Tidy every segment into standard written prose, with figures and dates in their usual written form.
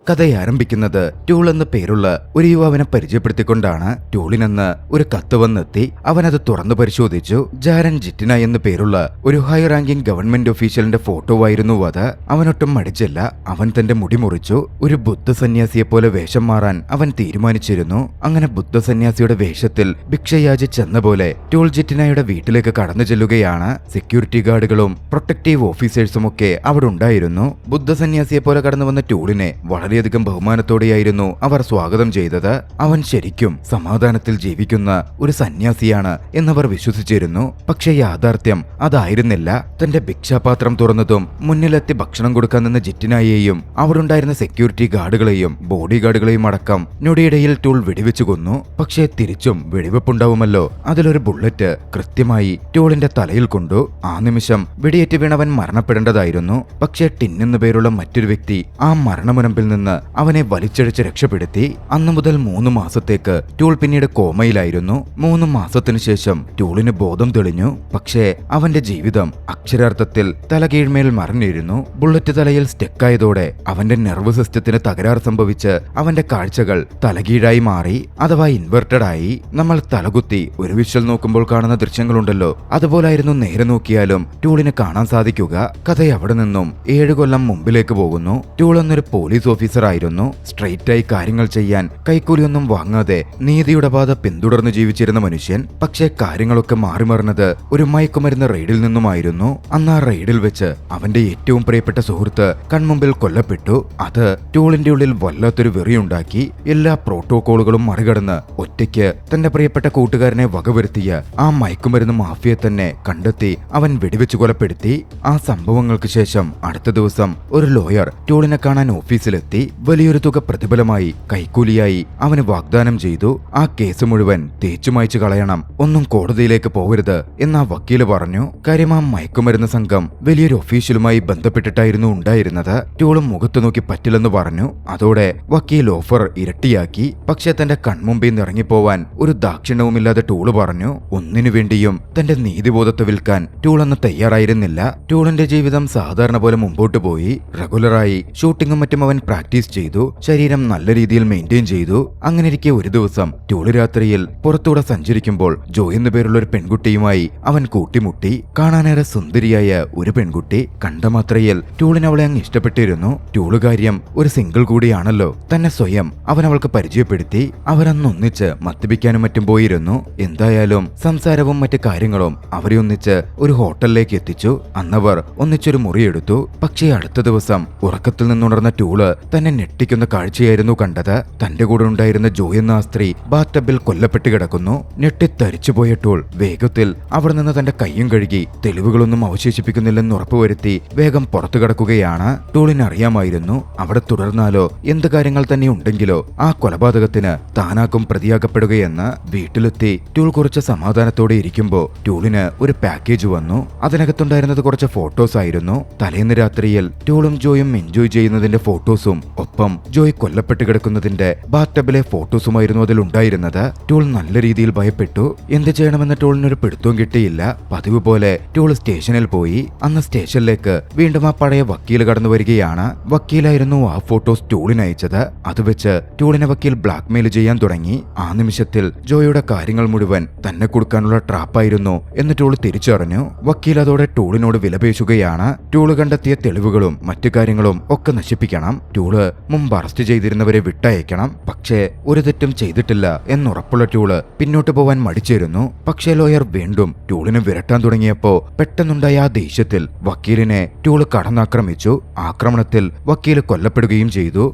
കഥ ആരംഭിക്കുന്നത് ടൂൾ എന്ന പേരുള്ള ഒരു യുവാവിനെ പരിചയപ്പെടുത്തിക്കൊണ്ടാണ്. ടൂളിനെന്ന് ഒരു കത്ത് വന്നെത്തി. അവനത് തുറന്നു പരിശോധിച്ചു. ജാരൻ ജിറ്റിന എന്ന് പേരുള്ള ഒരു ഹൈ റാങ്കിംഗ് ഗവൺമെന്റ് ഒഫീഷ്യലിന്റെ ഫോട്ടോവായിരുന്നു അത്. അവനൊട്ടും മടിച്ചില്ല. അവൻ തന്റെ മുടി മുറിച്ചു. ഒരു ബുദ്ധ സന്യാസിയെ പോലെ വേഷം മാറാൻ അവൻ തീരുമാനിച്ചിരുന്നു. അങ്ങനെ ബുദ്ധ സന്യാസിയുടെ വേഷത്തിൽ ഭിക്ഷയാചിച്ചെന്ന പോലെ ടൂൾ ജിറ്റിനയുടെ വീട്ടിലേക്ക് കടന്നു ചെല്ലുകയാണ്. സെക്യൂരിറ്റി ഗാർഡുകളും പ്രൊട്ടക്റ്റീവ് ഓഫീസേഴ്സും ഒക്കെ അവിടെ ഉണ്ടായിരുന്നു. ബുദ്ധ സന്യാസിയെ പോലെ കടന്നു വന്ന ടൂളിനെ വളരെയധികം ബഹുമാനത്തോടെയായിരുന്നു അവർ സ്വാഗതം ചെയ്തത്. അവൻ ശരിക്കും സമാധാനത്തിൽ ജീവിക്കുന്ന ഒരു സന്യാസിയാണ് എന്നവർ വിശ്വസിച്ചിരുന്നു. പക്ഷേ യാഥാർത്ഥ്യം അതായിരുന്നില്ല. തന്റെ ഭിക്ഷാപാത്രം തുറന്നതും മുന്നിലെത്തി ഭക്ഷണം കൊടുക്കാൻ നിന്ന ജിറ്റിനായെയും അവിടെ ഉണ്ടായിരുന്ന സെക്യൂരിറ്റി ഗാർഡുകളെയും ബോഡി ഗാർഡുകളെയും അടക്കം ഞൊടിയിടയിൽ ടൂൾ വെടിവെച്ചു കൊന്നു. പക്ഷേ തിരിച്ചും വെടിവെപ്പുണ്ടാവുമല്ലോ. അതിലൊരു ബുള്ളറ്റ് കൃത്യമായി ടൂളിന്റെ തലയിൽ കൊണ്ടു. ആ നിമിഷം വെടിയേറ്റ് വീണവൻ മരണപ്പെടേണ്ടതായിരുന്നു. പക്ഷേ ടിൻ എന്നു പേരുള്ള മറ്റൊരു വ്യക്തി ആ മരണമുനമ്പിൽ നിന്ന് അവനെ വലിച്ചഴിച്ച് രക്ഷപ്പെടുത്തി. അന്നു മുതൽ 3 മാസത്തേക്ക് ടൂൾ പിന്നീട് കോമയിലായിരുന്നു. 3 മാസത്തിനു ശേഷം ടൂളിന് ബോധം തെളിഞ്ഞു. പക്ഷേ അവന്റെ ജീവിതം അക്ഷരാർത്ഥത്തിൽ തലകീഴ്മേൽ മറിഞ്ഞിരുന്നു. ബുള്ളറ്റ് തലയിൽ സ്റ്റെക്കായതോടെ അവന്റെ നെർവ് സിസ്റ്റത്തിന് തകരാർ സംഭവിച്ച് അവന്റെ കാഴ്ചകൾ തലകീഴായി മാറി, അഥവാ ഇൻവെർട്ടഡ് ആയി. നമ്മൾ തലകുത്തി ഒരു വിഷ്വൽ നോക്കുമ്പോൾ കാണുന്ന ദൃശ്യങ്ങളുണ്ടല്ലോ, അതുപോലായിരുന്നു നേരെ നോക്കിയാലും ടൂളിന് കാണാൻ സാധിക്കുക. കഥ അവിടെ നിന്നും 7 കൊല്ലം മുമ്പിലേക്ക് പോകുന്നു. ടൂൾ എന്നൊരു പോലീസ് ഓഫീസർ ആയിരുന്നു. സ്ട്രെയിറ്റ് ആയി കാര്യങ്ങൾ ചെയ്യാൻ കൈക്കൂലിയൊന്നും വാങ്ങാതെ നീതിയുടെ പാത പിന്തുടർന്ന് ജീവിച്ചിരുന്ന മനുഷ്യൻ. പക്ഷേ കാര്യങ്ങളൊക്കെ മാറിമറിഞ്ഞത് ഒരു മയക്കുമരുന്ന് റെയ്ഡിൽ നിന്നുമായിരുന്നു. അന്ന് ആ റെയ്ഡിൽ വെച്ച് അവന്റെ ഏറ്റവും പ്രിയപ്പെട്ട സുഹൃത്ത് കൺമുമ്പിൽ കൊല്ലപ്പെട്ടു. അത് ടൂളിന്റെ ഉള്ളിൽ വല്ലാത്തൊരു വെറിയുണ്ടാക്കി. എല്ലാ പ്രോട്ടോകോളുകളും മറികടന്ന് ഒറ്റയ്ക്ക് തന്റെ പ്രിയപ്പെട്ട കൂട്ടുകാരനെ വകവരുത്തിയ ആ മയക്കുമരുന്ന് മാഫിയെ തന്നെ കണ്ടെത്തി അവൻ വെടിവെച്ച് കൊലപ്പെടുത്തി. ആ സംഭവങ്ങൾക്ക് ശേഷം അടുത്ത ദിവസം ഒരു ലോയർ ടൂളിനെ കാണാൻ ഓഫീസിലെത്തി. വലിയൊരു തുക പ്രതിഫലമായി കൈക്കൂലിയായി അവന് വാഗ്ദാനം ചെയ്തു. ആ കേസ് മുഴുവൻ തേച്ചുമായ്ച്ചു കളയണം, ഒന്നും കോടതിയിലേക്ക് പോവരുത് എന്ന് ആ വക്കീല് പറഞ്ഞു. കാര്യം ആ മയക്കുമരുന്ന് സംഘം വലിയൊരു ഒഫീഷ്യലുമായി ബന്ധപ്പെട്ടിട്ടായിരുന്നു ഉണ്ടായിരുന്നത്. ടൂളും മുഖത്തു നോക്കി പറ്റില്ലെന്ന് പറഞ്ഞു. അതോടെ വക്കീൽ ഓഫർ ഇരട്ടിയാക്കി. പക്ഷെ തന്റെ കൺമുമ്പിൽ നിന്ന് ഇറങ്ങിപ്പോവാൻ ഒരു ദാക്ഷിണ്യവുമില്ലാതെ ടൂള് പറഞ്ഞു. ഒന്നിനു വേണ്ടിയും തന്റെ നീതിബോധത്തെ വിൽക്കാൻ ടൂൾ അന്ന് തയ്യാറായിരുന്നില്ല. ടൂളിന്റെ ജീവിതം സാധാരണ പോലെ മുമ്പോട്ട് പോയി. റെഗുലറായി ഷൂട്ടിങ്ങും മറ്റും അവൻ പ്രാക്ടീസ് ചെയ്തു. ശരീരം നല്ല രീതിയിൽ മെയിൻറ്റെയിൻ ചെയ്തു. അങ്ങനെയിരിക്കെ ഒരു ദിവസം ടൂള് രാത്രിയിൽ പുറത്തൂടെ സഞ്ചരിക്കുമ്പോൾ ജോയ് എന്നു പേരുള്ള ഒരു പെൺകുട്ടിയുമായി അവൻ കൂട്ടിമുട്ടി. കാണാനേറെ സുന്ദരിയായ ഒരു പെൺകുട്ടി. കണ്ട മാത്രയിൽ ടൂളിന് അവളെ അങ്ങ് ഇഷ്ടപ്പെട്ടിരുന്നു. ടൂള് കാര്യം ഒരു സിംഗിൾ കൂടിയാണല്ലോ. തന്നെ സ്വയം അവൻ അവൾക്ക് പരിചയപ്പെടുത്തി. അവരന്നൊന്നിച്ച് മദ്യപിക്കാനും മറ്റും പോയിരുന്നു. എന്തായാലും സംസാരവും മറ്റു കാര്യങ്ങളും അവരെ ഒന്നിച്ച് ഒരു ഹോട്ടലിലേക്ക് എത്തിച്ചു. അന്നവർ ഒന്നിച്ചൊരു മുറിയെടുത്തു. പക്ഷേ അടുത്ത ദിവസം ഉറക്കത്തിൽ നിന്നുണർന്ന ടൂള് തന്നെ ഞെട്ടിക്കുന്ന കാഴ്ചയായിരുന്നു കണ്ടത്. തന്റെ കൂടെ ഉണ്ടായിരുന്ന ജോയ് എന്ന ആ സ്ത്രീ ബാത്ടബിൽ കൊല്ലപ്പെട്ട് കിടക്കുന്നു. ഞെട്ടിത്തരിച്ചുപോയ ടൂൾ വേഗത്തിൽ അവിടെ നിന്ന് തന്റെ കയ്യും കഴുകി തെളിവുകളൊന്നും അവശേഷിപ്പിക്കുന്നില്ലെന്ന് ഉറപ്പുവരുത്തി വേഗം പുറത്തു കിടക്കുകയാണ്. ടൂളിന് അറിയാമായിരുന്നു അവിടെ തുടർന്നാലോ എന്ത് കാര്യങ്ങൾ തന്നെ ഉണ്ടെങ്കിലോ ആ കൊലപാതകത്തിന് താനാക്കും പ്രതിയാക്കപ്പെടുകയെന്ന്. വീട്ടിലെത്തി ടൂൾ കുറച്ച് സമാധാനത്തോടെ ഇരിക്കുമ്പോ ടൂളിന് ഒരു പാക്കേജ് വന്നു. അതിനകത്തുണ്ടായിരുന്നത് കുറച്ച് ഫോട്ടോസ് ആയിരുന്നു. തലേന്ന് രാത്രിയിൽ ടൂളും ജോയും എൻജോയ് ചെയ്യുന്നതിന്റെ ഫോട്ടോസും ഒപ്പം ജോയ് കൊല്ലപ്പെട്ട് കിടക്കുന്നതിന്റെ ബാത്ടബിലെ ഫോട്ടോസുമായിരുന്നു അതിലുണ്ടായിരുന്നത്. ടൂൾ നല്ല രീതിയിൽ ഭയപ്പെട്ടു. എന്ത് ചെയ്യണമെന്ന് ടൂളിനൊരു പിടുത്തവും കിട്ടിയില്ല. പതിവ് പോലെ ടൂൾ സ്റ്റേഷനിൽ പോയി. അന്ന് സ്റ്റേഷനിലേക്ക് വീണ്ടും ആ പഴയ വക്കീൽ കടന്നു വരികയാണ്. വക്കീലായിരുന്നു ആ ഫോട്ടോസ് ടൂളിന് അയച്ചത്. അത് വെച്ച് ടൂളിനെ വക്കീൽ ബ്ലാക്ക്മെയിൽ ചെയ്യാൻ തുടങ്ങി. ആ നിമിഷത്തിൽ ജോയുടെ കാര്യങ്ങൾ മുഴുവൻ തന്നെ കൊടുക്കാനുള്ള ട്രാപ്പായിരുന്നു എന്ന് ടൂൾ തിരിച്ചറിഞ്ഞു. വക്കീൽ അതോടെ ടൂളിനോട് വിലപേശുകയാണ്. ടൂള് കണ്ടെത്തിയ തെളിവുകളും മറ്റു കാര്യങ്ങളും ഒക്കെ നശിപ്പിക്കണം. ടൂള് മുമ്പ് അറസ്റ്റ് ചെയ്തിരുന്നവരെ വിട്ടയക്കണം. പക്ഷേ ഒരു തെറ്റും ചെയ്തിട്ടില്ല എന്നുറപ്പുള്ള ടൂള് പിന്നോട്ട് പോവാൻ മടിച്ചിരുന്നു. പക്ഷേ ലോയർ വീണ്ടും ടൂളിനെ വിരട്ടാൻ തുടങ്ങിയപ്പോ പെട്ടെന്നുണ്ടായ ആ ദേഷ്യത്തിൽ വക്കീലിനെ ടൂള് കടന്നാക്രമിച്ചു. ആക്രമണത്തിൽ വക്കീല് കൊല്ലപ്പെടുകയും ചെയ്തു.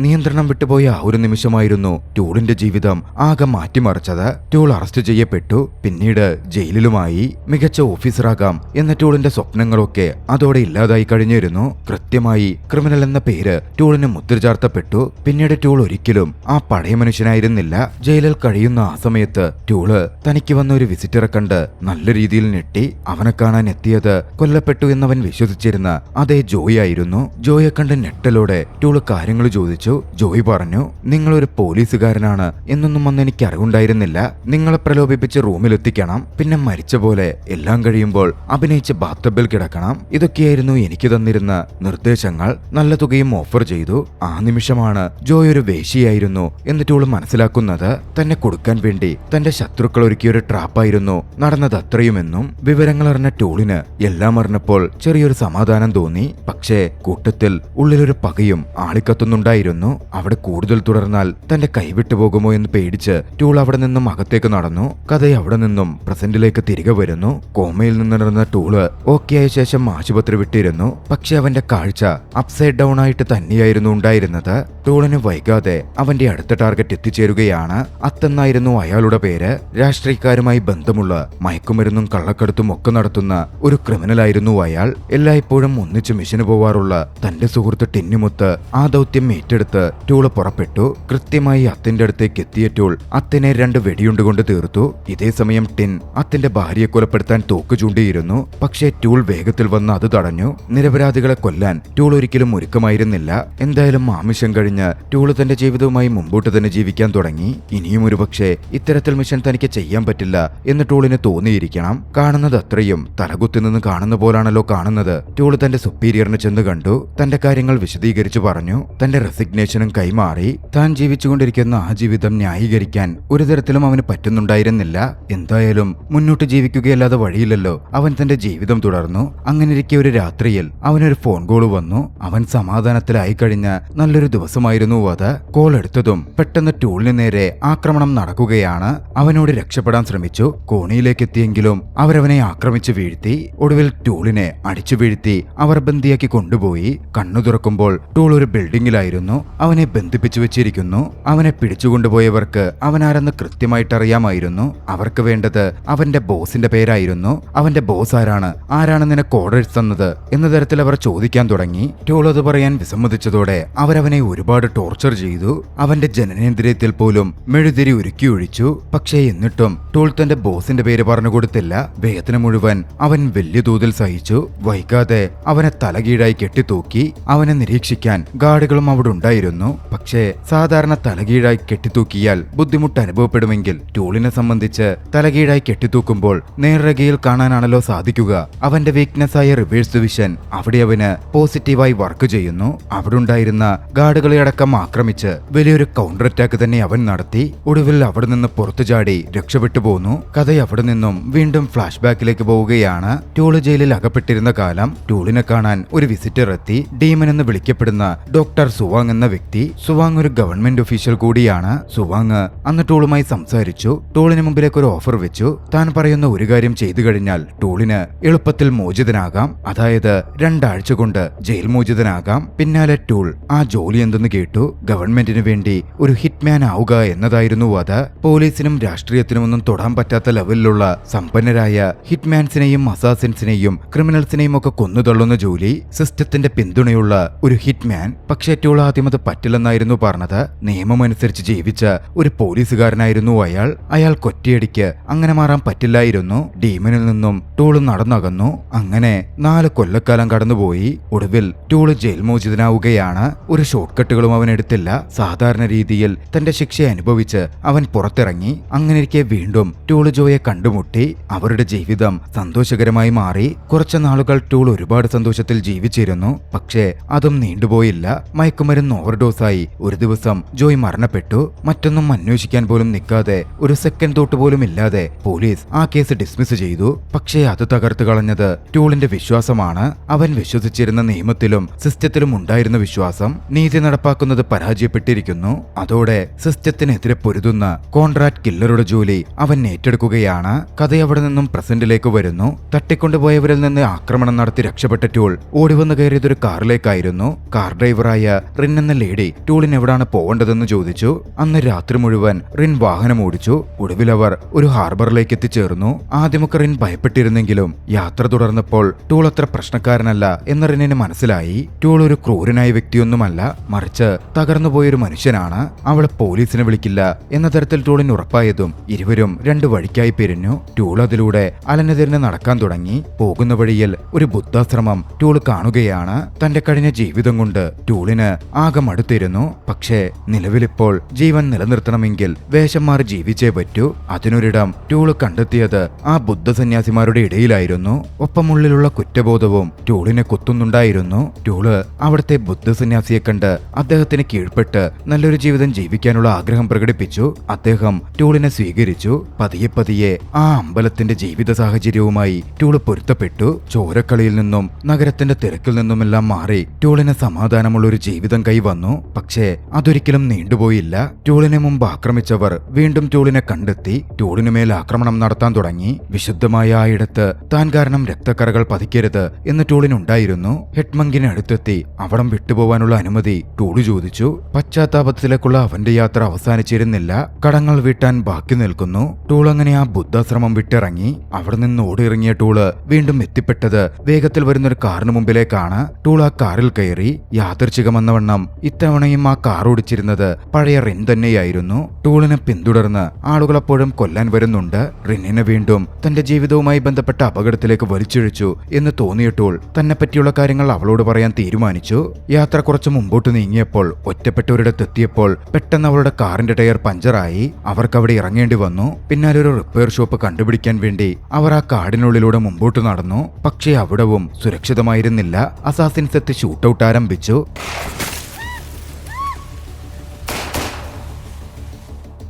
നിയന്ത്രണം വിട്ടുപോയ ആ ഒരു നിമിഷമായിരുന്നു ടൂളിന്റെ ജീവിതം ആകെ മാറ്റിമറിച്ചത്. ടൂൾ അറസ്റ്റ് ചെയ്യപ്പെട്ടു. പിന്നീട് ജയിലിലുമായി. മികച്ച ഓഫീസറാകാം എന്ന ടൂളിന്റെ സ്വപ്നങ്ങളൊക്കെ അതോടെ ഇല്ലാതായി കഴിഞ്ഞിരുന്നു. കൃത്യമായി ക്രിമിനൽ എന്ന പേര് ടൂളിന് മുദ്ര ചാർത്തപ്പെട്ടു. പിന്നീട് ടൂൾ ഒരിക്കലും ആ പഴയ മനുഷ്യനായിരുന്നില്ല. ജയിലിൽ കഴിയുന്ന ആ സമയത്ത് ടൂള് തനിക്ക് വന്ന ഒരു വിസിറ്ററെ കണ്ട് നല്ല രീതിയിൽ ഞെട്ടി. അവനെ കാണാൻ എത്തിയത് കൊല്ലപ്പെട്ടു എന്നവൻ വിശ്വസിച്ചിരുന്ന അതേ ജോയ് ആയിരുന്നു. ജോയെ കണ്ട് ഞെട്ടലോടെ ടൂള് കാര്യങ്ങൾ ചോദിച്ചു. ചോദിച്ചു. ജോയ് പറഞ്ഞു, നിങ്ങളൊരു പോലീസുകാരനാണ് എന്നൊന്നും അന്ന് എനിക്ക് അറിവുണ്ടായിരുന്നില്ല. നിങ്ങളെ പ്രലോഭിപ്പിച്ച് റൂമിലെത്തിക്കണം, പിന്നെ മരിച്ച പോലെ എല്ലാം കഴിയുമ്പോൾ അഭിനയിച്ച് ബാത്തബിൽ കിടക്കണം. ഇതൊക്കെയായിരുന്നു എനിക്ക് തന്നിരുന്ന നിർദ്ദേശങ്ങൾ. നല്ല തുകയും ഓഫർ ചെയ്തു. ആ നിമിഷമാണ് ജോയ് ഒരു വേശിയായിരുന്നു എന്ന് ടൂൾ മനസ്സിലാക്കുന്നത്. തന്നെ കൊടുക്കാൻ വേണ്ടി തന്റെ ശത്രുക്കൾ ഒരുക്കിയൊരു ട്രാപ്പായിരുന്നു നടന്നത് അത്രയുമെന്നും വിവരങ്ങൾ അറിഞ്ഞ ടൂളിന് എല്ലാം അറിഞ്ഞപ്പോൾ ചെറിയൊരു സമാധാനം തോന്നി. പക്ഷേ കൂട്ടത്തിൽ ഉള്ളിലൊരു പകയും ആളിക്കത്തുന്നുണ്ടായിരുന്നു. അവിടെ കൂടുതൽ തുടർന്നാൽ തന്റെ കൈവിട്ടു പോകുമോ എന്ന് പേടിച്ച് ടൂൾ അവിടെ നിന്നും അകത്തേക്ക് നടന്നു. കഥ അവിടെ നിന്നും പ്രസന്റിലേക്ക് തിരികെ വരുന്നു. കോമയിൽ നിന്നിരുന്ന ടൂള് ഓക്കെ ആയ ശേഷം ആശുപത്രി വിട്ടിരുന്നു. പക്ഷെ അവന്റെ കാഴ്ച അപ്സൈഡ് ഡൗൺ ആയിട്ട് തന്നെയായിരുന്നു ഉണ്ടായിരുന്നത്. ടൂളിന് വൈകാതെ അവന്റെ അടുത്ത ടാർഗറ്റ് എത്തിച്ചേരുകയാണ്. അത്തെന്നായിരുന്നു അയാളുടെ പേര്. രാഷ്ട്രീയക്കാരുമായി ബന്ധമുള്ള മയക്കുമരുന്നും കള്ളക്കടത്തും ഒക്കെ നടത്തുന്ന ഒരു ക്രിമിനലായിരുന്നു അയാൾ. എല്ലായ്പ്പോഴും ഒന്നിച്ച് മിഷന് പോവാറുള്ള തന്റെ സുഹൃത്ത് ടിന്നുമുത്ത് ആ ദൗത്യം ഏറ്റെടുത്ത് ടൂള് പുറപ്പെട്ടു. കൃത്യമായി അത്തിന്റെ അടുത്തേക്ക് എത്തിയ ടൂൾ അത്തിനെ 2 വെടിയുണ്ടുകൊണ്ട് തീർത്തു. ഇതേ സമയം ടിൻ അത്തിന്റെ ഭാര്യയെ കൊലപ്പെടുത്താൻ തോക്ക് ചൂണ്ടിയിരുന്നു. പക്ഷേ ടൂൾ വേഗത്തിൽ വന്ന് അത് തടഞ്ഞു. നിരപരാധികളെ കൊല്ലാൻ ടൂൾ ഒരിക്കലും ഒരുക്കമായിരുന്നില്ല. എന്തായാലും ആമിഷം കഴിഞ്ഞ് ടൂള് തന്റെ ജീവിതവുമായി മുമ്പോട്ട് തന്നെ ജീവിക്കാൻ തുടങ്ങി. ഇനിയും ഒരുപക്ഷെ ഇത്തരത്തിൽ മിഷൻ തനിക്ക് ചെയ്യാൻ പറ്റില്ല എന്ന് ടൂളിന് തോന്നിയിരിക്കണം. കാണുന്നത് അത്രയും തലകുത്തി നിന്ന് കാണുന്ന പോലാണല്ലോ കാണുന്നത്. ടൂള് തന്റെ സുപ്പീരിയറിന് ചെന്ന് കണ്ടു. തന്റെ കാര്യങ്ങൾ വിശദീകരിച്ചു പറഞ്ഞു. തന്റെ റെസിഗ്നേഷനും കൈമാറി. താൻ ജീവിച്ചുകൊണ്ടിരിക്കുന്ന ആ ജീവിതം ന്യായീകരിക്കാൻ ഒരു തരത്തിലും അവന് പറ്റുന്നുണ്ടായിരുന്നില്ല. എന്തായാലും മുന്നോട്ട് ജീവിക്കുകയല്ലാതെ വഴിയില്ലല്ലോ. അവൻ തന്റെ ജീവിതം തുടർന്നു. അങ്ങനെയിരിക്കെ ഒരു രാത്രിയിൽ അവനൊരു ഫോൺ കോൾ വന്നു. അവൻ സമാധാനത്തിലായി കഴിഞ്ഞ നല്ലൊരു ദിവസമായിരുന്നു അത്. കോൾ എടുത്തതും പെട്ടെന്ന് ടൂളിന് നേരെ ആക്രമണം നടക്കുകയാണ്. അവനോട് രക്ഷപ്പെടാൻ ശ്രമിച്ചു. കോണിയിലേക്ക് എത്തിയെങ്കിലും അവരവനെ ആക്രമിച്ചു വീഴ്ത്തി. ഒടുവിൽ ടൂളിനെ അടിച്ചു വീഴ്ത്തി അവർ ബന്ദിയാക്കി കൊണ്ടുപോയി. കണ്ണു തുറക്കുമ്പോൾ ടൂൾ ഒരു ബിൽഡിംഗിലായിരുന്നു. അവനെ ബന്ധിപ്പിച്ചു വെച്ചിരിക്കുന്നു. അവനെ പിടിച്ചുകൊണ്ടുപോയവർക്ക് അവനാരെന്ന് കൃത്യമായിട്ട് അറിയാമായിരുന്നു. അവർക്ക് വേണ്ടത് അവന്റെ ബോസിന്റെ പേരായിരുന്നു. അവന്റെ ബോസ് ആരാണ് നിനക്ക് ഓർഡേഴ്സ് തന്നത് എന്ന തരത്തിൽ അവർ ചോദിക്കാൻ തുടങ്ങി. ടൂൾ അത് പറയാൻ വിസമ്മതിച്ചതോടെ അവരവനെ ഒരുപാട് ടോർച്ചർ ചെയ്തു. അവന്റെ ജനനേന്ദ്രിയത്തിൽ പോലും മെഴുതിരി ഉരുക്കി ഒഴിച്ചു. പക്ഷേ എന്നിട്ടും ടൂൾ തന്റെ ബോസിന്റെ പേര് പറഞ്ഞു കൊടുത്തില്ല. വേദന മുഴുവൻ അവൻ വലിയ തോതിൽ സഹിച്ചു. വൈകാതെ അവനെ തലകീഴായി കെട്ടിത്തൂക്കി. അവനെ നിരീക്ഷിക്കാൻ ഗാർഡുകളും അവിടെ ഉണ്ടായിരുന്നു. പക്ഷേ സാധാരണ തലകീഴായി കെട്ടിത്തൂക്കിയാൽ ബുദ്ധിമുട്ട് അനുഭവപ്പെടുമെങ്കിൽ ടൂളിനെ സംബന്ധിച്ച് തലകീഴായി കെട്ടിത്തൂക്കുമ്പോൾ നേർരേഖയിൽ കാണാനാണല്ലോ സാധിക്കുക. അവന്റെ വീക്ക്നെസ് ആയ റിവേഴ്സ് വിഷൻ അവിടെ അവന് പോസിറ്റീവായി വർക്ക് ചെയ്യുന്നു. അവിടെ ഉണ്ടായിരുന്ന ഗാർഡുകളെ അടക്കം ആക്രമിച്ച് വലിയൊരു കൗണ്ടർ അറ്റാക്ക് തന്നെ അവൻ നടത്തി. ഒടുവിൽ അവിടെ നിന്ന് പുറത്തു ചാടി രക്ഷപ്പെട്ടു പോന്നു. കഥ അവിടെ നിന്നും വീണ്ടും ഫ്ലാഷ് ബാക്കിലേക്ക് പോവുകയാണ്. ടൂള് ജയിലിൽ അകപ്പെട്ടിരുന്ന കാലം. ടൂളിനെ കാണാൻ ഒരു വിസിറ്റർ എത്തി. ഡീമൻ എന്ന് വിളിക്കപ്പെടുന്ന ഡോക്ടർ സുവാങ് എന്ന വ്യക്തി. സുവാങ് ഒരു ഗവൺമെന്റ് ഒഫീഷ്യൽ കൂടിയാണ്. സുവാങ് അന്ന് ടൂളുമായി സംസാരിച്ചു. ടൂളിന് മുമ്പിലേക്ക് ഒരു ഓഫർ വെച്ചു. താൻ പറയുന്ന ഒരു കാര്യം ചെയ്തു കഴിഞ്ഞാൽ ടൂളിന് എളുപ്പത്തിൽ മോചിതനാകാം. അതായത് 2 ആഴ്ച കൊണ്ട് ജയിൽ മോചിതനാകാം. പിന്നാലെ ടൂൾ ആ ജോലി എന്തെന്ന് കേട്ടു. ഗവൺമെന്റിന് വേണ്ടി ഒരു ഹിറ്റ്മാൻ ആവുക എന്നതായിരുന്നു അത്. പോലീസിനും രാഷ്ട്രീയത്തിനും ഒന്നും തൊടാൻ പറ്റാത്ത ലെവലിലുള്ള സമ്പന്നരായ ഹിറ്റ്മാൻസിനെയും അസാസിൻസിനെയും ക്രിമിനൽസിനെയും ഒക്കെ കൊന്നുതള്ളുന്ന ജോലി. സിസ്റ്റത്തിന്റെ പിന്തുണയുള്ള ഒരു ഹിറ്റ്മാൻ. പക്ഷേ ടൂൾ ആദ്യം അത് പറ്റില്ലെന്നായിരുന്നു പറഞ്ഞത്. നിയമമനുസരിച്ച് ജീവിച്ച ഒരു പോലീസുകാരനായിരുന്നു അയാൾ. അയാൾക്ക് ഒറ്റയടിക്ക് അങ്ങനെ മാറാൻ പറ്റില്ലായിരുന്നു. ഡീമനിൽ നിന്നും ടൂൾ നടന്നകന്നു. അങ്ങനെ 4 കൊല്ലക്കാലം കടന്നുപോയി. ഒടുവിൽ ടൂള് ജയിൽ മോചിതനാവുകയാണ്. ഒരു ഷോർട്ട് കട്ടുകളും അവൻ എടുത്തില്ല. സാധാരണ രീതിയിൽ തന്റെ ശിക്ഷ അനുഭവിച്ച് അവൻ പുറത്തിറങ്ങി. അങ്ങനെയിരിക്കെ വീണ്ടും ടൂള് ജോയെ കണ്ടുമുട്ടി. അവരുടെ ജീവിതം സന്തോഷകരമായി മാറി. കുറച്ചു നാളുകൾ ടൂൾ ഒരുപാട് സന്തോഷത്തിൽ ജീവിച്ചിരുന്നു. പക്ഷേ അതും നീണ്ടുപോയില്ല. മയക്കുമരുന്ന് ഓവർഡോസായി ഒരു ദിവസം ജോയ് മരണപ്പെട്ടു. മറ്റൊന്നും അന്വേഷിക്കാൻ പോലും നിൽക്കാതെ ഒരു സെക്കൻഡ് തോട്ട് പോലും ഇല്ലാതെ പോലീസ് ആ കേസ് ഡിസ്മിസ് ചെയ്തു. പക്ഷേ അത് തകർത്തു കളഞ്ഞത് ടൂളിന്റെ വിശ്വാസമാണ്. അവൻ വിശ്വസിച്ചിരുന്ന നിയമത്തിലും സിസ്റ്റത്തിലും ഉണ്ടായിരുന്ന വിശ്വാസം നീതി നടപ്പാക്കുന്നത് പരാജയപ്പെട്ടിരിക്കുന്നു. അതോടെ സിസ്റ്റത്തിനെതിരെ പൊരുതുന്ന കോൺട്രാക്ട് കില്ലറുടെ ജോലി അവൻ ഏറ്റെടുക്കുകയാണ്. കഥ അവിടെ നിന്നും പ്രസന്റിലേക്ക് വരുന്നു. തട്ടിക്കൊണ്ടുപോയവരിൽ നിന്ന് ആക്രമണം നടത്തി രക്ഷപ്പെട്ട ടൂൾ ഓടിവന്ന് കയറിയതൊരു കാറിലേക്കായിരുന്നു. കാർ ഡ്രൈവറായ റിൻ എന്ന ലേഡി ടൂളിന് എവിടാണ് പോവേണ്ടതെന്ന് ചോദിച്ചു. അന്ന് രാത്രി മുഴുവൻ റിൻ വാഹനം ഓടിച്ചു. ഒടുവിൽ അവർ ഒരു ഹാർബറിലേക്ക് എത്തിച്ചേർന്നു. ആദ്യമൊക്കെ റിൻ ഭയപ്പെട്ടിരുന്നെങ്കിലും യാത്ര തുടർന്നപ്പോൾ ടൂൾ അത്ര പ്രശ്നക്കാരനല്ല എന്ന് റിന്നിന് മനസ്സിലായി. ടൂൾ ഒരു ക്രൂരനായ വ്യക്തിയൊന്നുമല്ല, മറിച്ച് തകർന്നുപോയൊരു മനുഷ്യനാണ്. അവളെ പോലീസിനെ വിളിക്കില്ല എന്ന തരത്തിൽ ടൂളിന് ഉറപ്പായതും ഇരുവരും 2 വഴിക്കായി പിരിഞ്ഞു. ടൂൾ അതിലൂടെ അലനെതിരിഞ്ഞ് നടക്കാൻ തുടങ്ങി. പോകുന്ന വഴിയിൽ ഒരു ബുദ്ധാശ്രമം ടൂൾ കാണുകയാണ്. തന്റെ കഴിഞ്ഞ ജീവിതം കൊണ്ട് ടൂളിന് ആ ആകെ മടുത്തിരുന്നു. പക്ഷേ നിലവിലിപ്പോൾ ജീവൻ നിലനിർത്തണമെങ്കിൽ വേഷം മാറി ജീവിച്ചേ പറ്റൂ. അതിനൊരിടം ടൂള് കണ്ടെത്തിയത് ആ ബുദ്ധസന്യാസിമാരുടെ ഇടയിലായിരുന്നു. ഒപ്പമുള്ളിലുള്ള കുറ്റബോധവും ടൂളിനെ കുത്തുന്നുണ്ടായിരുന്നു. ടൂള് അവിടുത്തെ ബുദ്ധസന്യാസിയെ കണ്ട് അദ്ദേഹത്തിന് കീഴ്പ്പെട്ട് നല്ലൊരു ജീവിതം ജീവിക്കാനുള്ള ആഗ്രഹം പ്രകടിപ്പിച്ചു. അദ്ദേഹം ടൂളിനെ സ്വീകരിച്ചു. പതിയെ പതിയെ ആ അമ്പലത്തിന്റെ ജീവിത സാഹചര്യവുമായി ടൂള് പൊരുത്തപ്പെട്ടു. ചോരക്കളിയിൽ നിന്നും നഗരത്തിന്റെ തിരക്കിൽ നിന്നുമെല്ലാം മാറി ടൂളിന് സമാധാനമുള്ള ഒരു ജീവിതം കൈവന്നു. പക്ഷേ അതൊരിക്കലും നീണ്ടുപോയില്ല. ടൂളിനെ മുമ്പ് ആക്രമിച്ചവർ വീണ്ടും ടൂളിനെ കണ്ടെത്തി ടൂളിനുമേൽ ആക്രമണം നടത്താൻ തുടങ്ങി. വിശുദ്ധമായ ആ ഇടത്ത് താൻ കാരണം രക്തക്കറകൾ പതിക്കരുത് എന്ന് ടൂളിനുണ്ടായിരുന്നു. ഹെഡ്മങ്കിനെ അടുത്തെത്തി അവിടം വിട്ടുപോവാനുള്ള അനുമതി ടൂള് ചോദിച്ചു. പശ്ചാത്താപത്തിലേക്കുള്ള അവന്റെ യാത്ര അവസാനിച്ചിരുന്നില്ല. കടങ്ങൾ വീട്ടാൻ ബാക്കി നിൽക്കുന്നു. ടൂൾ അങ്ങനെ ആ ബുദ്ധാശ്രമം വിട്ടിറങ്ങി. അവിടെ നിന്ന് ഓടിയിറങ്ങിയ ടൂള് വീണ്ടും എത്തിപ്പെട്ടത് വേഗത്തിൽ വരുന്നൊരു കാറിന് മുമ്പിലേക്കാണ്. ടൂൾ ആ കാറിൽ കയറി. യാദൃച്ഛികമെന്നവണ്ണം ഇത്തവണയും ആ കാർ ഓടിച്ചിരുന്നത് പഴയ റിൻ തന്നെയായിരുന്നു. ടൂളിനെ പിന്തുടർന്ന് ആളുകൾ അപ്പോഴും കൊല്ലാൻ വരുന്നുണ്ട്. റിന്നിനെ വീണ്ടും തന്റെ ജീവിതവുമായി ബന്ധപ്പെട്ട അപകടത്തിലേക്ക് വലിച്ചിഴച്ചു എന്ന് തോന്നിയ ടൂൾ തന്നെ പറ്റിയുള്ള കാര്യങ്ങൾ അവളോട് പറയാൻ തീരുമാനിച്ചു. യാത്ര കുറച്ച് മുമ്പോട്ട് നീങ്ങിയപ്പോൾ ഒറ്റപ്പെട്ട ഒരിടത്തെത്തിയപ്പോൾ പെട്ടെന്ന് അവളുടെ കാറിന്റെ ടയർ പഞ്ചറായി. അവർക്ക് അവിടെ ഇറങ്ങേണ്ടി വന്നു. പിന്നാലെ ഒരു റിപ്പയർ ഷോപ്പ് കണ്ടുപിടിക്കാൻ വേണ്ടി അവർ ആ കാടിനുള്ളിലൂടെ മുമ്പോട്ട് നടന്നു. പക്ഷേ അവിടവും സുരക്ഷിതമായിരുന്നില്ല. അസാസിൻസ് എത്തി ഷൂട്ടൌട്ട് ആരംഭിച്ചു.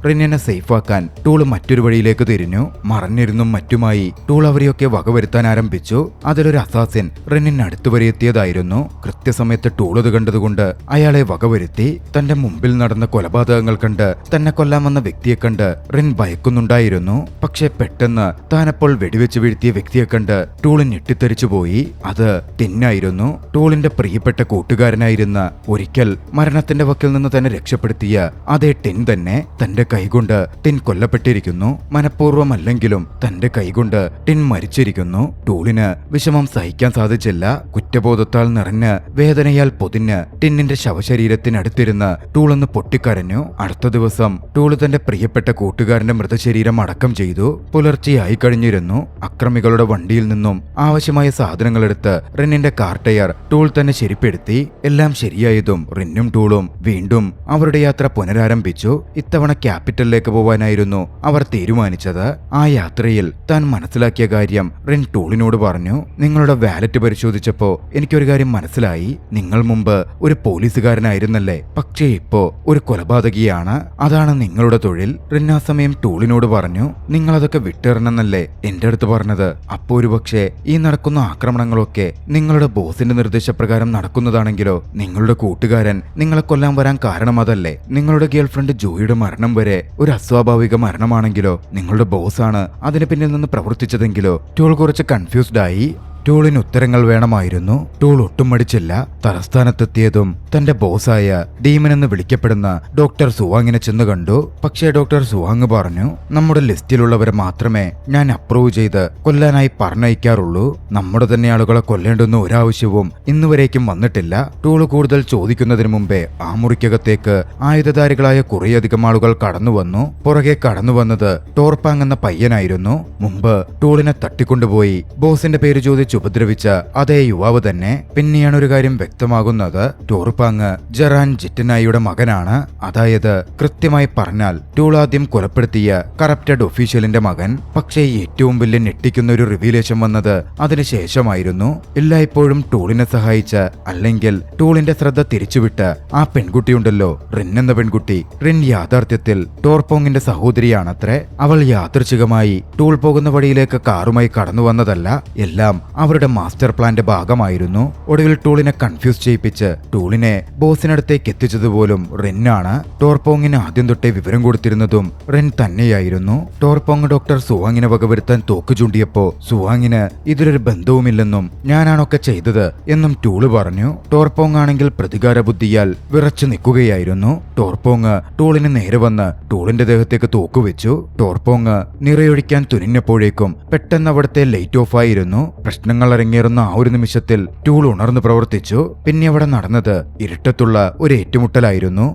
റിന്നിനെ സേഫാക്കാൻ ടൂള് മറ്റൊരു വഴിയിലേക്ക് തിരിഞ്ഞു. മറഞ്ഞിരുന്നും മറ്റുമായി ടൂൾ അവരെയൊക്കെ വകവരുത്താൻ ആരംഭിച്ചു. അതിലൊരു അസാസിൻ റിന്നിനടുത്തു വരെ എത്തിയതായിരുന്നു. കൃത്യസമയത്ത് ടൂളത് കണ്ടതുകൊണ്ട് അയാളെ വകവരുത്തി. തന്റെ മുമ്പിൽ നടന്ന കൊലപാതകങ്ങൾ കണ്ട് തന്നെ കൊല്ലാൻ വന്ന വ്യക്തിയെ കണ്ട് റിൻ ഭയക്കുന്നുണ്ടായിരുന്നു. പക്ഷെ പെട്ടെന്ന് താനപ്പോൾ വെടിവെച്ച് വീഴ്ത്തിയ വ്യക്തിയെ കണ്ട് ടൂള് ഞെട്ടിത്തെറിച്ചു പോയി. അത് ടിന്നായിരുന്നു. ടൂളിന്റെ പ്രിയപ്പെട്ട കൂട്ടുകാരനായിരുന്ന, ഒരിക്കൽ മരണത്തിന്റെ വക്കിൽ നിന്ന് തന്നെ രക്ഷപ്പെടുത്തിയ അതേ ടിൻ തന്നെ. തന്റെ കൈകൊണ്ട് ടിൻ കൊല്ലപ്പെട്ടിരിക്കുന്നു. മനഃപൂർവ്വമല്ലെങ്കിലും തന്റെ കൈകൊണ്ട് ടിൻ മരിച്ചിരിക്കുന്നു. ടൂളിന് വിഷമം സഹിക്കാൻ സാധിച്ചില്ല. കുറ്റബോധത്താൽ നിറഞ്ഞ് വേദനയാൽ പൊതിഞ്ഞ് ടിന്നിന്റെ ശവശരീരത്തിനടുത്തിരുന്ന് ടൂളൊന്ന് പൊട്ടിക്കരഞ്ഞു. അടുത്ത ദിവസം ടൂള് തന്റെ പ്രിയപ്പെട്ട കൂട്ടുകാരന്റെ മൃതശരീരം അടക്കം ചെയ്തു. പുലർച്ചെയായി കഴിഞ്ഞിരുന്നു. അക്രമികളുടെ വണ്ടിയിൽ നിന്നും ആവശ്യമായ സാധനങ്ങൾ എടുത്ത് റിന്നിന്റെ കാർ ടയർ ടൂൾ തന്നെ ശരിപ്പെടുത്തി. എല്ലാം ശരിയായതും റിന്നും ടൂളും വീണ്ടും അവരുടെ യാത്ര പുനരാരംഭിച്ചു. ഇത്തവണ ക്യാപിറ്റലിലേക്ക് പോവാനായിരുന്നു അവർ തീരുമാനിച്ചത്. ആ യാത്രയിൽ താൻ മനസ്സിലാക്കിയ കാര്യം റിൻ ടൂളിനോട് പറഞ്ഞു. നിങ്ങളുടെ വാലറ്റ് പരിശോധിച്ചപ്പോ എനിക്കൊരു കാര്യം മനസ്സിലായി. നിങ്ങൾ മുമ്പ് ഒരു പോലീസുകാരനായിരുന്നല്ലേ, പക്ഷേ ഇപ്പോ ഒരു കൊലപാതകിയാണ്. അതാണ് നിങ്ങളുടെ തൊഴിൽ. റിൻ ആ സമയം ടൂളിനോട് പറഞ്ഞു. നിങ്ങളതൊക്കെ വിട്ടേറണമെന്നല്ലേ എന്റെ അടുത്ത് പറഞ്ഞത്? അപ്പോ ഒരുപക്ഷെ ഈ നടക്കുന്ന ആക്രമണങ്ങളൊക്കെ നിങ്ങളുടെ ബോസിന്റെ നിർദ്ദേശപ്രകാരം നടക്കുന്നതാണെങ്കിലോ? നിങ്ങളുടെ കൂട്ടുകാരൻ നിങ്ങളെ കൊല്ലാൻ വരാൻ കാരണം അതല്ലേ? നിങ്ങളുടെ ഗേൾഫ്രണ്ട് ജോയിയുടെ മരണം വരെ ഒരു അസ്വാഭാവിക മരണമാണെങ്കിലോ? നിങ്ങളുടെ ബോസാണ് അതിന് പിന്നിൽ നിന്ന് പ്രവർത്തിച്ചതെങ്കിലോ? ടൂൾ കുറച്ച് കൺഫ്യൂസ്ഡ് ആയി. ടൂളിന് ഉത്തരങ്ങൾ വേണമായിരുന്നു. ടൂൾ ഒട്ടും മടിച്ചില്ല. തലസ്ഥാനത്തെത്തിയതും തന്റെ ബോസായ ഡീമൻ എന്ന് വിളിക്കപ്പെടുന്ന ഡോക്ടർ സുവാങ്ങിനെ ചെന്ന് കണ്ടു. പക്ഷേ ഡോക്ടർ സുവാങ് പറഞ്ഞു, നമ്മുടെ ലിസ്റ്റിലുള്ളവരെ മാത്രമേ ഞാൻ അപ്രൂവ് ചെയ്ത് കൊല്ലാനായി പറഞ്ഞയക്കാറുള്ളൂ. നമ്മുടെ തന്നെ ആളുകളെ കൊല്ലേണ്ടുന്ന ഒരാവശ്യവും ഇന്നുവരേക്കും വന്നിട്ടില്ല. ടൂള് കൂടുതൽ ചോദിക്കുന്നതിന് മുമ്പേ ആ മുറിക്കകത്തേക്ക് ആയുധധാരികളായ കുറേയധികം ആളുകൾ കടന്നുവന്നു. പുറകെ കടന്നുവന്നത് ടോർപാങ് എന്ന പയ്യനായിരുന്നു. മുമ്പ് ടൂളിനെ തട്ടിക്കൊണ്ടുപോയി ബോസിന്റെ പേര് ചോദിച്ച് ഉപദ്രവിച്ച അതേ യുവാവ് തന്നെ. പിന്നെയാണ് ഒരു കാര്യം വ്യക്തമാകുന്നത്. ടോർപാങ് ജറാൻ ജിറ്റനായിയുടെ മകനാണ്. അതായത് കൃത്യമായി പറഞ്ഞാൽ ടൂൾ ആദ്യം കൊലപ്പെടുത്തിയ കറപ്റ്റഡ് ഒഫീഷ്യലിന്റെ മകൻ. പക്ഷേ ഏറ്റവും വലിയ ഞെട്ടിക്കുന്ന ഒരു റിവീലേഷൻ വന്നത് അതിനുശേഷമായിരുന്നു. എല്ലായ്പ്പോഴും ടൂളിനെ സഹായിച്ച, അല്ലെങ്കിൽ ടൂളിന്റെ ശ്രദ്ധ തിരിച്ചുവിട്ട ആ പെൺകുട്ടിയുണ്ടല്ലോ, റിൻ എന്ന പെൺകുട്ടി. റിൻ യാഥാർത്ഥ്യത്തിൽ ടോർപോങ്ങിന്റെ സഹോദരിയാണത്രേ. അവൾ യാദൃച്ഛികമായി ടൂൾ പോകുന്ന വഴിയിലേക്ക് കാറുമായി കടന്നു വന്നതല്ല. എല്ലാം അവരുടെ മാസ്റ്റർ പ്ലാന്റെ ഭാഗമായിരുന്നു. ഒടുവിൽ ടൂളിനെ കൺഫ്യൂസ് ചെയ്യിപ്പിച്ച് ടൂളിനെ ബോസിനടുത്തേക്ക് എത്തിച്ചതുപോലും റിന്നാണ്. ടോർപോങ്ങിന് ആദ്യം തൊട്ടേ വിവരം കൊടുത്തിരുന്നതും റിൻ തന്നെയായിരുന്നു. ടോർപോങ് ഡോക്ടർ സുവാങ്ങിനെ വകവരുത്താൻ തോക്ക് ചൂണ്ടിയപ്പോ സുവാങ്ങിന് ഇതിലൊരു ബന്ധവുമില്ലെന്നും ഞാനാണൊക്കെ ചെയ്തത് എന്നും ടൂള് പറഞ്ഞു. ടോർപോങ് ആണെങ്കിൽ പ്രതികാര ബുദ്ധിയാൽ വിറച്ചു നിൽക്കുകയായിരുന്നു. ടോർപോങ് ടൂളിന് നേരെ വന്ന് ടൂളിന്റെ ദേഹത്തേക്ക് തോക്കുവെച്ചു. ടോർപോങ് നിറയൊഴിക്കാൻ തുനിഞ്ഞപ്പോഴേക്കും പെട്ടെന്ന് അവിടുത്തെ ലൈറ്റ് ഓഫ് ആയിരുന്നു. പ്രശ്നങ്ങൾ അരങ്ങേറുന്ന ആ ഒരു നിമിഷത്തിൽ ടൂൾ ഉണർന്നു പ്രവർത്തിച്ചു. പിന്നെ അവിടെ നടന്നത് ഇരുട്ടത്തുള്ള ഒരു ഏറ്റുമുട്ടലായിരുന്നു.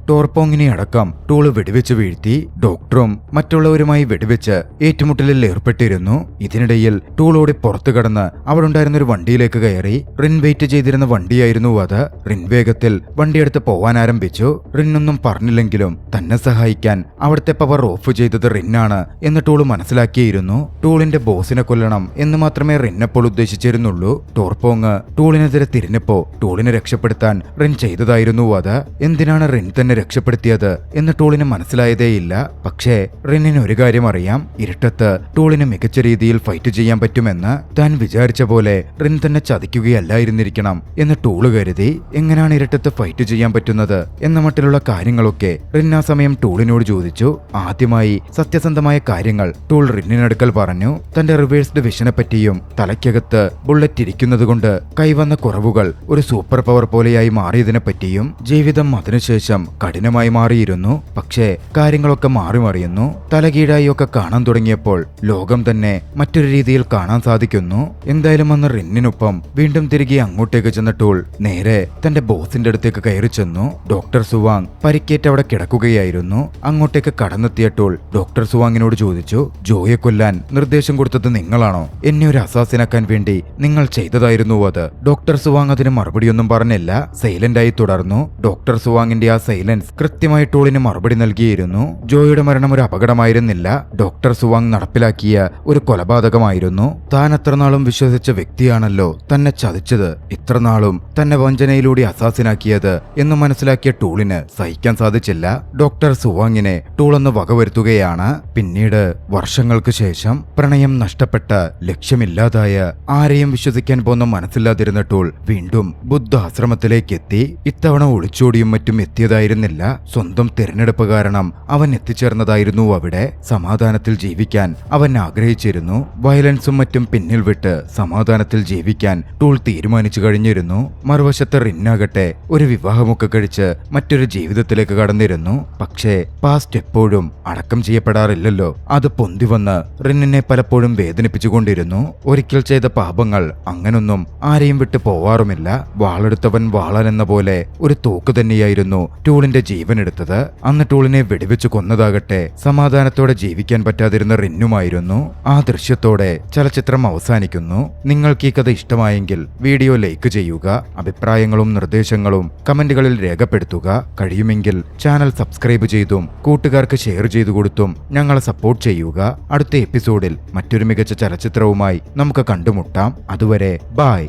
ടോർപോങ്ങിനെ അടക്കം ടൂള് വെടിവെച്ച് വീഴ്ത്തി. ഡോക്ടറും മറ്റുള്ളവരുമായി വെടിവെച്ച് ഏറ്റുമുട്ടലിൽ ഏർപ്പെട്ടിരുന്നു. ഇതിനിടയിൽ ടൂളോടെ പുറത്തു കടന്ന് അവിടെ ഉണ്ടായിരുന്ന ഒരു വണ്ടിയിലേക്ക് കയറി. റിൻ വെയിറ്റ് ചെയ്തിരുന്ന വണ്ടിയായിരുന്നു അത്. റിൻ വേഗത്തിൽ വണ്ടിയെടുത്ത് പോവാൻ ആരംഭിച്ചു. റിന്നൊന്നും പറഞ്ഞില്ലെങ്കിലും തന്നെ സഹായിക്കാൻ അവിടുത്തെ പവർ ഓഫ് ചെയ്തത് റിന്നാണ് എന്ന് ടൂള് മനസ്സിലാക്കിയിരുന്നു. ടൂളിന്റെ ബോസിനെ കൊല്ലണം എന്ന് മാത്രമേ റിന്നപ്പോൾ ഉദ്ദേശിച്ചിരുന്നുള്ളൂ. ടോർപോങ് ടൂളിനെതിരെ തിരിഞ്ഞപ്പോ ടൂളിനെ രക്ഷപ്പെടുത്താൻ റിൻ ചെയ്തതായിരുന്നു അത്. എന്തിനാണ് റിൻ തന്നെ രക്ഷപ്പെടുത്തിയത് എന്ന് ടൂളിന് മനസ്സിലായതേയില്ല. പക്ഷേ റിന്നിന് ഒരു കാര്യം അറിയാം, ഇരുട്ടത്ത് ടൂളിന് മികച്ച രീതിയിൽ ഫൈറ്റ് ചെയ്യാൻ പറ്റുമെന്ന്. താൻ വിചാരിച്ച പോലെ റിൻ തന്നെ ചതിക്കുകയല്ലായിരുന്നിരിക്കണം എന്ന് ടൂള് കരുതി. എങ്ങനെയാണ് ഇരുട്ടത്ത് ഫൈറ്റ് ചെയ്യാൻ പറ്റുന്നത് എന്ന മട്ടിലുള്ള കാര്യങ്ങളൊക്കെ റിൻ ആ സമയം ടൂളിനോട് ചോദിച്ചു. ആദ്യമായി സത്യസന്ധമായ കാര്യങ്ങൾ ടൂൾ റിന്നിനടുക്കൽ പറഞ്ഞു. തന്റെ റിവേഴ്സ്ഡ് വിഷനെ പറ്റിയും തലയ്ക്കകത്ത് ബുള്ളറ്റ് ഇരിക്കുന്നത് കൊണ്ട് കൈവന്ന കുറവുകൾ ഒരു സൂപ്പർ പവർ പോലെയായി മാറിയതിനെ പറ്റിയും. ജീവിതം അതിനുശേഷം കഠിനമായി മാറിയിരുന്നു. പക്ഷേ കാര്യങ്ങളൊക്കെ മാറി മറിയുന്നു. തലകീഴായി ഒക്കെ കാണാൻ തുടങ്ങിയപ്പോൾ ലോകം തന്നെ മറ്റൊരു രീതിയിൽ കാണാൻ സാധിക്കുന്നു. എന്തായാലും അന്ന് റിന്നിനൊപ്പം വീണ്ടും തിരികെ അങ്ങോട്ടേക്ക് ചെന്ന ടൂൾ നേരെ തന്റെ ബോസിന്റെ അടുത്തേക്ക് കയറി ചെന്നു. ഡോക്ടർ സുവാങ് പരിക്കേറ്റ് അവിടെ കിടക്കുകയായിരുന്നു. അങ്ങോട്ടേക്ക് കടന്നെത്തിയ ടൂൾ ഡോക്ടർ സുവാങ്ങിനോട് ചോദിച്ചു, ജോയെ കൊല്ലാൻ നിർദ്ദേശം കൊടുത്തത് നിങ്ങളാണോ? എന്നെ ഒരു അസാസിനാക്കാൻ വേണ്ടി നിങ്ങൾ ചെയ്തതായിരുന്നു അത്. ഡോക്ടർ സുവാങ് അതിന് മറുപടിയൊന്നും പറഞ്ഞില്ല. സൈലന്റായി തുടർന്നു. ഡോക്ടർ സുവാങ്ങിന്റെ ആ സൈലൻസ് കൃത്യമായി ടൂളിന് മറുപടി നൽകിയിരുന്നു. ജോയുടെ മരണം ഒരു അപകടമായിരുന്നില്ല, ഡോക്ടർ സുവാങ് നടപ്പിലാക്കിയ ഒരു കൊലപാതകമായിരുന്നു. താൻ അത്രനാളും വിശ്വസിച്ച വ്യക്തിയാണല്ലോ തന്നെ ചതിച്ചത്, ഇത്രനാളും തന്നെ വഞ്ചനയിലൂടെ അസാസിനാക്കിയത് എന്ന് മനസ്സിലാക്കിയ ടൂളിന് സഹിക്കാൻ സാധിച്ചില്ല. ഡോക്ടർ സുവാങ്ങിനെ ടൂളൊന്ന് വകവരുത്തുകയാണ്. പിന്നീട് വർഷങ്ങൾക്ക് ശേഷം പ്രണയം നഷ്ടപ്പെട്ട, ലക്ഷ്യമില്ലാതായ, ആരെയും വിശ്വസിക്കാൻ പോന്ന മനസ്സില്ലാതിരുന്ന ടൂൾ വീണ്ടും ബുദ്ധ ആശ്രമത്തിലേക്ക് എത്തി. ഇത്തവണ ഒളിച്ചോടിയും മറ്റും എത്തിയതായിരുന്നില്ല, സ്വന്തം തിരഞ്ഞെടുപ്പ് കാരണം അവൻ എത്തിച്ചേർന്നതായിരുന്നു അവിടെ. സമാധാനത്തിൽ ജീവിക്കാൻ അവൻ ആഗ്രഹിച്ചിരുന്നു. വയലൻസും മറ്റും പിന്നിൽ വിട്ട് സമാധാനത്തിൽ ജീവിക്കാൻ ടൂൾ തീരുമാനിച്ചു കഴിഞ്ഞിരുന്നു. മറുവശത്ത് റിന്നാകട്ടെ ഒരു വിവാഹമൊക്കെ കഴിച്ച് മറ്റൊരു ജീവിതത്തിലേക്ക് കടന്നിരുന്നു. പക്ഷേ പാസ്റ്റ് എപ്പോഴും അടക്കം ചെയ്യപ്പെടാറില്ലല്ലോ. അത് പൊന്തി വന്ന് റിന്നിനെ പലപ്പോഴും വേദനിപ്പിച്ചുകൊണ്ടിരുന്നു. ഒരിക്കൽ ചെയ്ത പാപങ്ങൾ അങ്ങനൊന്നും ആരെയും വിട്ടു പോവാറുമില്ല. വാളെടുത്തവൻ വാളൻ എന്ന പോലെ ഒരു തോക്ക് തന്നെയായിരുന്നു ടൂളിന്റെ ജീവൻ എടുത്തത്. അന്ന് ടൂളിനെ വെടിവെച്ച് കൊന്നതാകട്ടെ സമാധാനത്തോടെ ജീവിക്കാൻ പറ്റാതിരുന്ന റിന്നുമായിരുന്നു. ആ ദൃശ്യത്തോടെ ചലച്ചിത്രം അവസാനിക്കുന്നു. നിങ്ങൾക്ക് ഈ കഥ ഇഷ്ടമായെങ്കിൽ വീഡിയോ ലൈക്ക് ചെയ്യുക. അഭിപ്രായങ്ങളും നിർദ്ദേശങ്ങളും കമന്റുകളിൽ രേഖപ്പെടുത്തുക. കഴിയുമെങ്കിൽ ചാനൽ സബ്സ്ക്രൈബ് ചെയ്തും കൂട്ടുകാർക്ക് ഷെയർ ചെയ്തു കൊടുത്തും ഞങ്ങളെ സപ്പോർട്ട് ചെയ്യുക. അടുത്ത എപ്പിസോഡിൽ മറ്റൊരു മികച്ച ചലച്ചിത്രവുമായി നമുക്ക് കണ്ടുമുട്ടാം. അതുവരെ ബൈ.